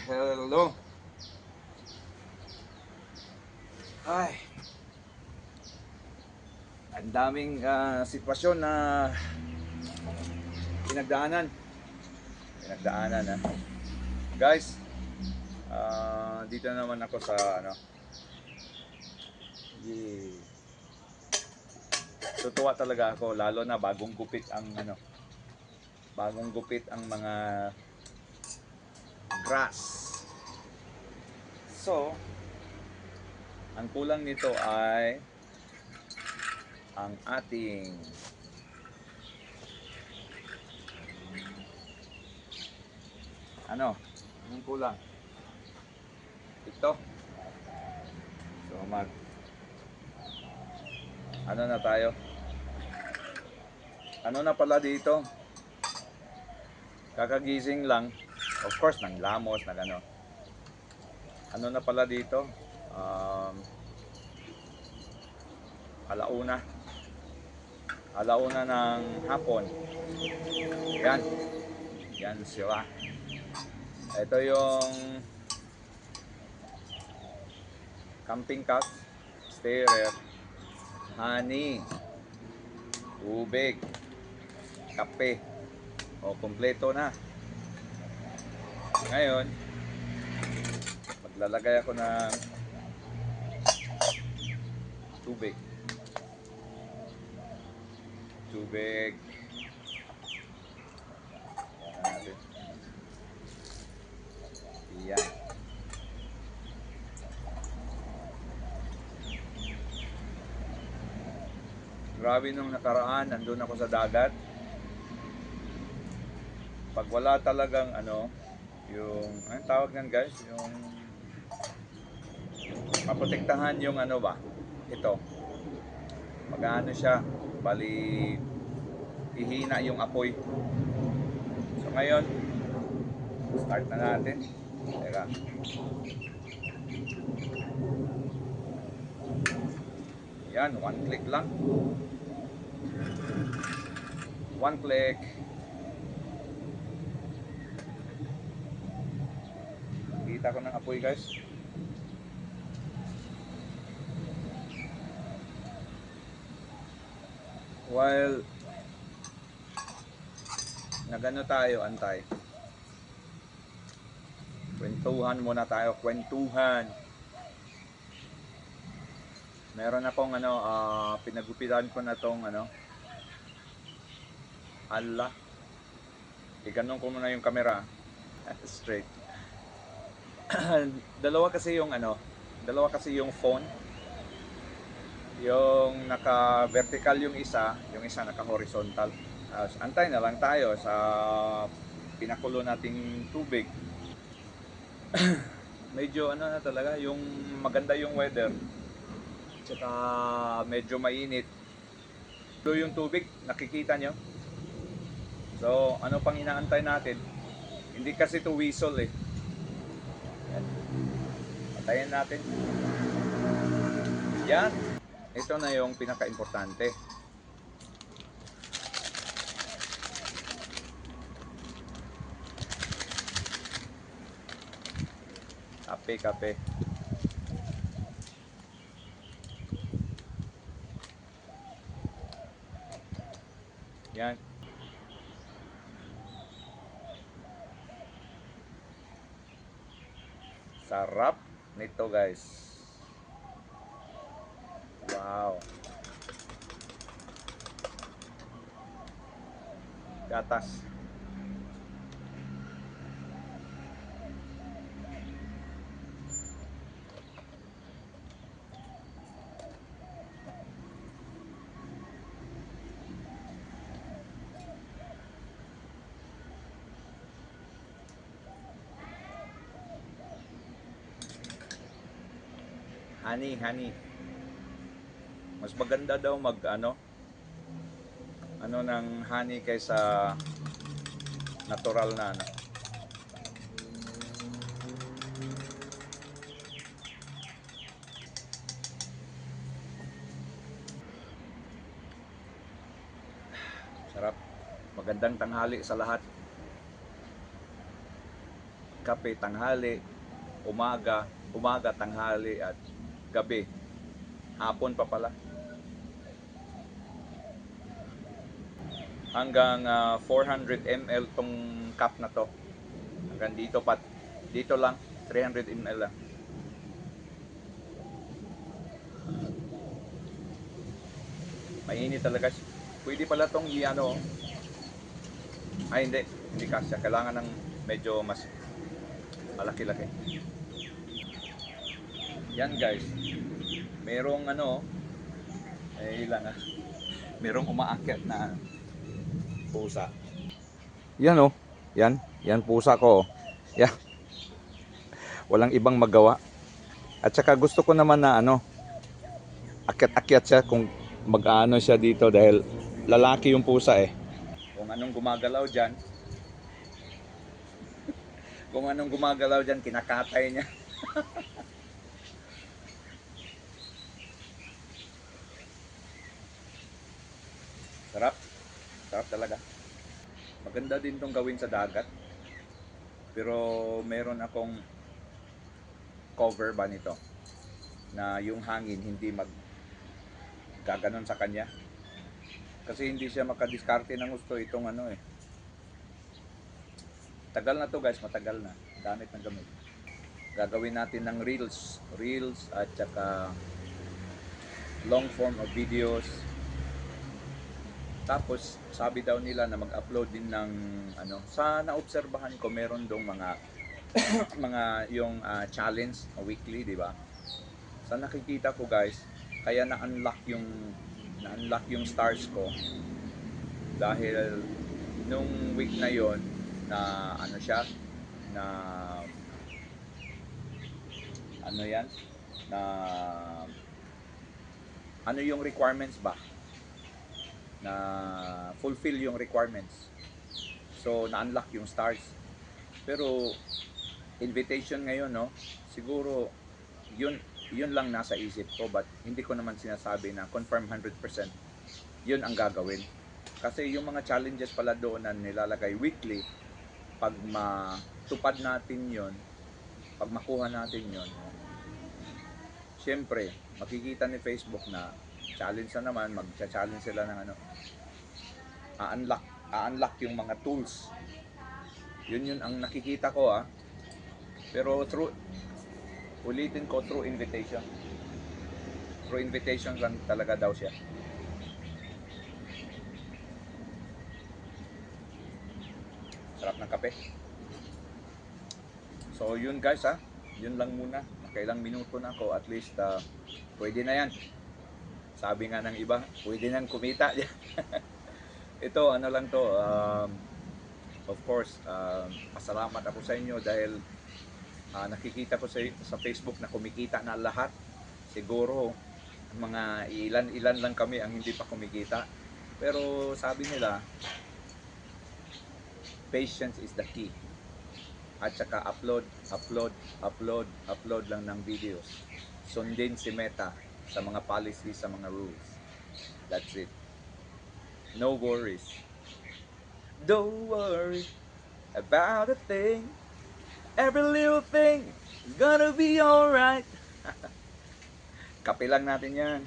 Hello. Ay, ang daming sitwasyon na pinagdaanan. Pinagdaanan. Guys, dito naman ako sa ano. Yee. Tutuwa talaga ako lalo na bagong gupit ang ano. Bagong gupit ang mga grass. So, ang kulang nito ay ang ating ano, anong kulang? Ito. So ano na tayo? Ano na pala dito? Kakagising lang. Of course, ng lamos, ng ano. Ano na pala dito? Alauna. Alauna ng hapon. Yan. Yan sila. Ito yung camping cat, starer, honey, tubig, kape. O, kompleto na. Ngayon, maglalagay ako ng tubig. Tubig. Yan. Grabe nung nakaraan, nandun ako sa dagat. Pag wala talagang ano, yung, anong tawag nan guys? Yung maprotektahan yung ano ba? Ito. Mag-ano siya, bali ihina yung apoy. So ngayon, start na natin. Teka. Yan, one click lang. One click. Kita ko ng apoy guys. While nagano tayo, antay. Kwentuhan muna tayo, kwentuhan. Meron akong ano, pinagupitan ko na tong ano. Ala. Iganon ko muna yung camera. Straight. Dalawa kasi yung phone. Yung naka-vertical yung isa naka-horizontal. Antay na lang tayo sa pinakulo nating tubig. Medyo ano na talaga, yung maganda yung weather. Tsaka medyo mainit. So yung tubig, nakikita nyo? So ano pang inaantay natin? Hindi kasi to whistle eh. Yan. Patayin natin. Yan. Ito na yung pinaka-importante. Kape. Yan. Sarap nito guys. Wow. Gatas. Honey. Mas maganda daw mag ano ng honey kaysa natural na ano. Sarap. Magandang tanghali sa lahat. kape tanghali, umaga, tanghali at gabi. Hapon pa pala. Hanggang 400 ml tong cup na to. Hanggang dito lang 300 ml lang. Mainit talaga. Pwede pala tong i-ano. Ay hindi kasya. Kailangan ng medyo mas malaki-laki. Yan guys. Merong merong umaakyat na pusa. Yan oh. Yan pusa ko. Yeah. Walang ibang magawa. At saka gusto ko naman na akyat-akyat siya kung mag-ano siya dito dahil lalaki yung pusa eh. Kung anong gumagalaw dyan, kinakatay niya. Sarap. Sarap talaga. Maganda din tong gawin sa dagat. Pero meron akong cover ba nito na yung hangin hindi gaganon sa kanya. Kasi hindi siya makadiskarte ng gusto itong Tagal na to guys, matagal na. Gamit ng gamit. Gagawin natin ng reels at saka long form of videos. Tapos sabi daw nila na mag-upload din ng sa naobserbahan ko meron dong mga yung challenge weekly, di ba? Sa nakikita ko guys, kaya na-unlock yung stars ko dahil nung week na yon na yung requirements ba na fulfill yung requirements, so na-unlock yung stars. Pero invitation ngayon, siguro yun lang nasa isip ko, but hindi ko naman sinasabi na confirm 100% yun ang gagawin. Kasi yung mga challenges pala doon na nilalagay weekly, pag matupad natin yun, pag makuha natin yun, syempre makikita ni Facebook na challenge na naman, mag-challenge sila ng a-unlock yung mga tools. Yun ang nakikita ko pero ulitin ko, through invitation lang talaga daw siya. Sarap ng kape. So yun guys, yun lang muna. Nakailang minuto na ako, at least pwede na yan. Sabi nga ng iba, pwede nang kumita. Ito lang to, of course, pasalamat ako sa inyo dahil nakikita ko sa Facebook na kumikita na lahat. Siguro mga ilan lang kami ang hindi pa kumikita. Pero sabi nila, patience is the key. At saka upload lang ng videos. Sundin si Meta sa mga policies, sa mga rules. That's it. No worries. Don't worry about a thing. Every little thing is gonna be alright. Kape lang natin yan.